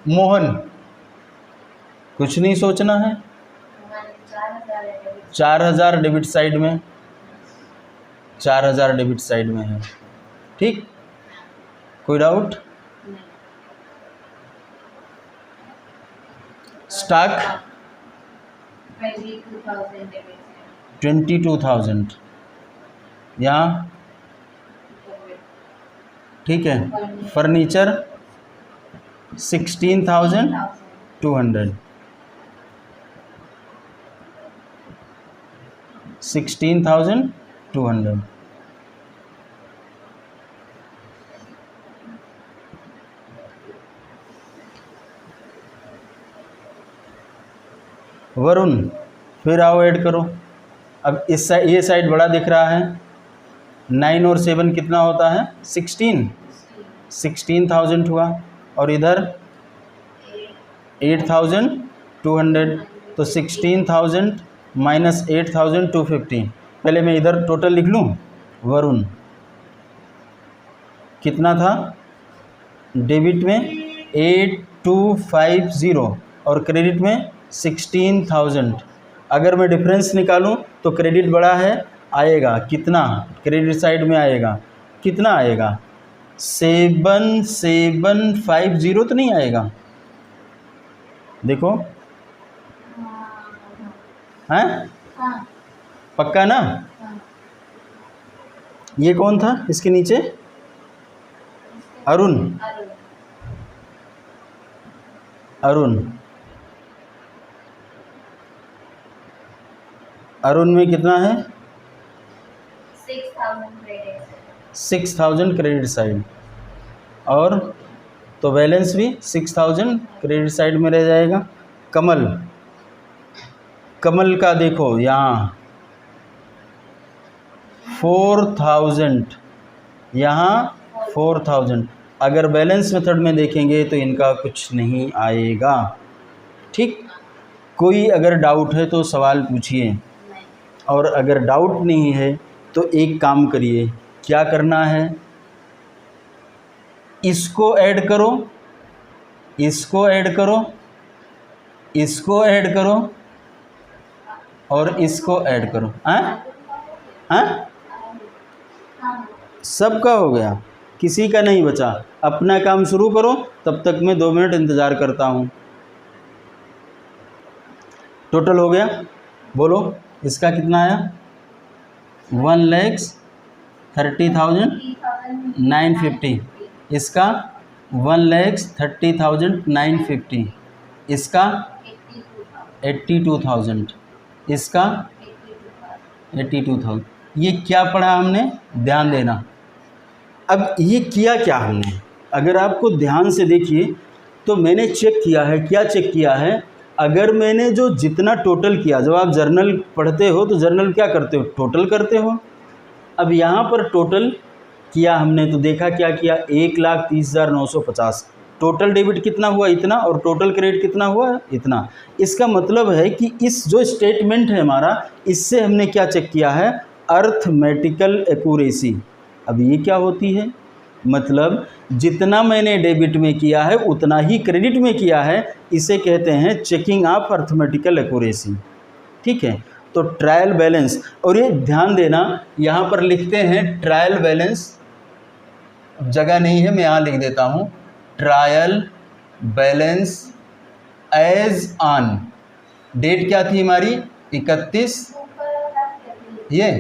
A: मोहन, कुछ नहीं सोचना है। 4,000 डेबिट साइड में, 4,000 डेबिट साइड में है। ठीक, कोई डाउट? स्टॉक 22,000 यहाँ। ठीक है, फर्नीचर 16,200, 16,200। वरुण, फिर आओ ऐड करो। अब इस साइड, ये साइड बड़ा दिख रहा है, 9 और 7 कितना होता है? 16,000 हुआ, और इधर 8,200, तो 16,000 माइनस 8,250। पहले मैं इधर टोटल लिख लूँ। वरुण कितना था? डेबिट में 8,250 और क्रेडिट में 16,000। अगर मैं डिफरेंस निकालूं तो क्रेडिट बड़ा है, आएगा कितना? क्रेडिट साइड में आएगा कितना? आएगा 7,750 तो नहीं आएगा? देखो, हैं? पक्का ना? ये कौन था इसके नीचे? अरुण। अरुण, अरुण में कितना है? 6,000 क्रेडिट साइड, और तो बैलेंस भी 6,000 क्रेडिट साइड में रह जाएगा। कमल, कमल का देखो यहाँ 4,000, यहाँ 4,000। अगर बैलेंस मेथड में देखेंगे तो इनका कुछ नहीं आएगा। ठीक, कोई अगर डाउट है तो सवाल पूछिए, और अगर डाउट नहीं है तो एक काम करिए, क्या करना है? इसको ऐड करो, इसको ऐड करो, इसको ऐड करो, और इसको ऐड करो। हाँ, सबका हो गया, किसी का नहीं बचा। अपना काम शुरू करो, तब तक मैं 2 मिनट इंतज़ार करता हूँ। टोटल हो गया, बोलो इसका कितना आया? 1,30,950। इसका 1,30,950। इसका 82,000। इसका 82,000। ये क्या पढ़ा हमने? ध्यान देना। अब ये किया क्या हमने? अगर आपको ध्यान से देखिए तो मैंने चेक किया है। क्या चेक किया है? अगर मैंने जो जितना टोटल किया, जब आप जर्नल पढ़ते हो तो जर्नल क्या करते हो? टोटल करते हो। अब यहाँ पर टोटल किया हमने तो देखा क्या किया? 1,30,950। टोटल डेबिट कितना हुआ? इतना, और टोटल क्रेडिट कितना हुआ? इतना। इसका मतलब है कि इस जो स्टेटमेंट है हमारा, इससे हमने क्या चेक किया है? Arithmetical accuracy. अब ये क्या होती है? मतलब जितना मैंने डेबिट में किया है उतना ही क्रेडिट में किया है, इसे कहते हैं चेकिंग ऑफ अर्थमेटिकल एक्यूरेसी। ठीक है, तो ट्रायल बैलेंस, और ये ध्यान देना यहाँ पर लिखते हैं ट्रायल बैलेंस, जगह नहीं है मैं यहाँ लिख देता हूँ, trial balance as on. Date क्या थी हमारी? 31। ये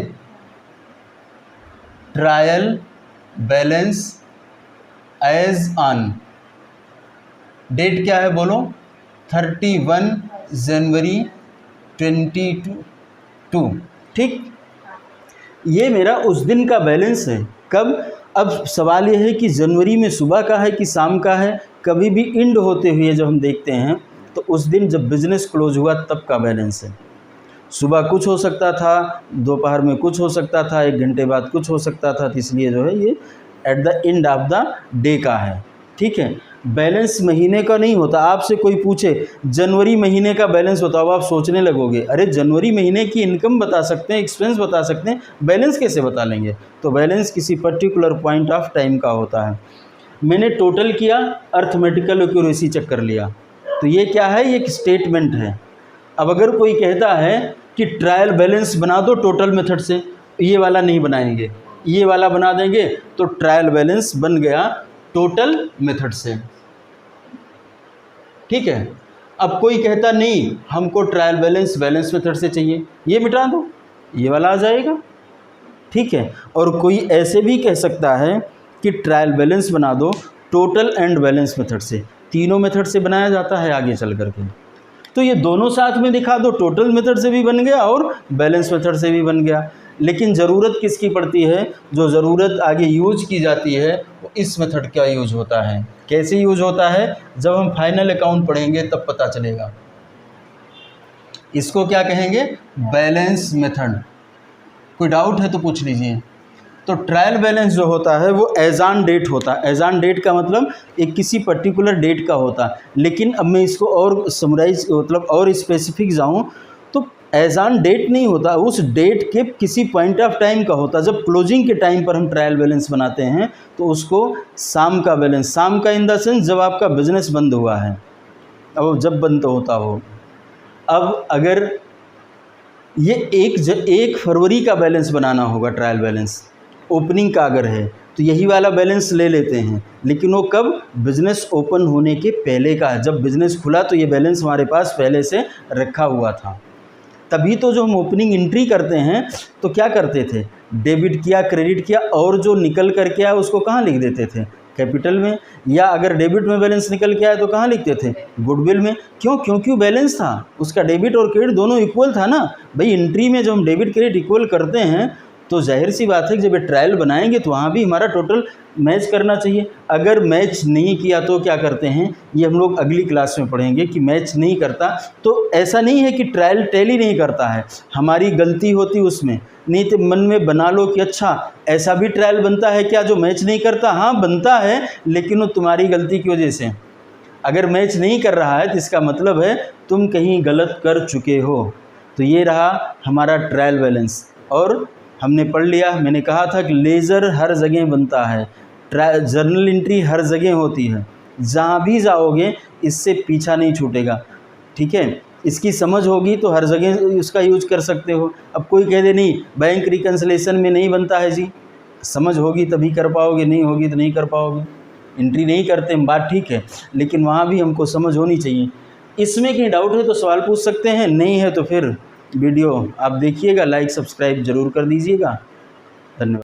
A: trial balance as on, date क्या है बोलो? 31 जनवरी 2022। ठीक, ये मेरा उस दिन का बैलेंस है। कब? अब सवाल ये है कि जनवरी में सुबह का है कि शाम का है? कभी भी इंड होते हुए जब हम देखते हैं तो उस दिन जब बिजनेस क्लोज हुआ तब का बैलेंस है। सुबह कुछ हो सकता था, दोपहर में कुछ हो सकता था, 1 घंटे बाद कुछ हो सकता था, तो इसलिए जो है ये at the end of the day का है। ठीक है, बैलेंस महीने का नहीं होता। आपसे कोई पूछे जनवरी महीने का बैलेंस बताओ, आप सोचने लगोगे अरे जनवरी महीने की इनकम बता सकते हैं, एक्सपेंस बता सकते हैं, बैलेंस कैसे बता लेंगे? तो बैलेंस किसी पर्टिकुलर पॉइंट ऑफ टाइम का होता है। मैंने टोटल किया, अर्थमेटिकल एक्यूरेसी चेक कर लिया, तो ये क्या है? ये एक स्टेटमेंट है। अब अगर कोई कहता है कि ट्रायल बैलेंस बना दो टोटल मेथड से, ये वाला नहीं बनाएंगे, ये वाला बना देंगे, तो ट्रायल बैलेंस बन गया टोटल मेथड से। ठीक है, अब कोई कहता नहीं हमको ट्रायल बैलेंस मेथड से चाहिए, ये मिटा दो, ये वाला आ जाएगा। ठीक है, और कोई ऐसे भी कह सकता है कि ट्रायल बैलेंस बना दो टोटल एंड बैलेंस मेथड से। तीनों मेथड से बनाया जाता है आगे चल करके, तो ये दोनों साथ में दिखा दो, टोटल मेथड से भी बन गया और बैलेंस मेथड से भी बन गया। लेकिन ज़रूरत किसकी पड़ती है? जो ज़रूरत आगे यूज की जाती है वो इस मेथड का यूज होता है। कैसे यूज होता है? जब हम फाइनल अकाउंट पढ़ेंगे तब पता चलेगा। इसको क्या कहेंगे? Balance method. कोई डाउट है तो पूछ लीजिए। तो ट्रायल बैलेंस जो होता है वो एज ऑन डेट होता है। एज ऑन डेट का मतलब एक किसी पर्टिकुलर डेट का होता है। लेकिन अब मैं इसको और समराइज मतलब और स्पेसिफिक जाऊं तो एज ऑन डेट नहीं होता, उस डेट के किसी पॉइंट ऑफ टाइम का होता है। जब क्लोजिंग के टाइम पर हम ट्रायल बैलेंस बनाते हैं तो उसको शाम का बैलेंस, शाम का इन द सेंस जब आपका बिजनेस बंद हुआ है, अब जब बंद होता हो। अब अगर ये 1 फरवरी का बैलेंस बनाना होगा, ट्रायल बैलेंस ओपनिंग का अगर है तो यही वाला बैलेंस ले लेते हैं, लेकिन वो कब? बिज़नेस ओपन होने के पहले का है। जब बिज़नेस खुला तो ये बैलेंस हमारे पास पहले से रखा हुआ था। तभी तो जो हम ओपनिंग एंट्री करते हैं तो क्या करते थे? डेबिट किया, क्रेडिट किया, और जो निकल कर के आया उसको कहाँ लिख देते थे? कैपिटल में। या अगर डेबिट में बैलेंस निकल के आया तो कहाँ लिखते थे? गुडविल में। क्यों? क्योंकि बैलेंस था उसका, डेबिट और क्रेडिट दोनों इक्वल था ना भाई। एंट्री में जब हम डेबिट क्रेडिट इक्वल करते हैं तो जाहिर सी बात है कि जब ये ट्रायल बनाएंगे तो वहाँ भी हमारा टोटल मैच करना चाहिए। अगर मैच नहीं किया तो क्या करते हैं, ये हम लोग अगली क्लास में पढ़ेंगे कि मैच नहीं करता तो ऐसा नहीं है कि ट्रायल टैली नहीं करता है, हमारी गलती होती उसमें। नहीं तो मन में बना लो कि अच्छा ऐसा भी ट्रायल बनता है क्या जो मैच नहीं करता? हाँ बनता है, लेकिन वो तुम्हारी गलती की वजह से। अगर मैच नहीं कर रहा है तो इसका मतलब है तुम कहीं गलत कर चुके हो। तो ये रहा हमारा ट्रायल बैलेंस। और हमने पढ़ लिया, मैंने कहा था कि लेज़र हर जगह बनता है, जर्नल एंट्री हर जगह होती है, जहाँ भी जाओगे इससे पीछा नहीं छूटेगा। ठीक है, इसकी समझ होगी तो हर जगह उसका यूज कर सकते हो। अब कोई कह दे नहीं बैंक रिकन्सिलेशन में नहीं बनता है जी, समझ होगी तभी कर पाओगे, नहीं होगी तो नहीं कर पाओगे। एंट्री नहीं करते हम, बात ठीक है, लेकिन वहाँ भी हमको समझ होनी चाहिए। इसमें कहीं डाउट है तो सवाल पूछ सकते हैं, नहीं है तो फिर वीडियो आप देखिएगा, लाइक सब्सक्राइब ज़रूर कर दीजिएगा।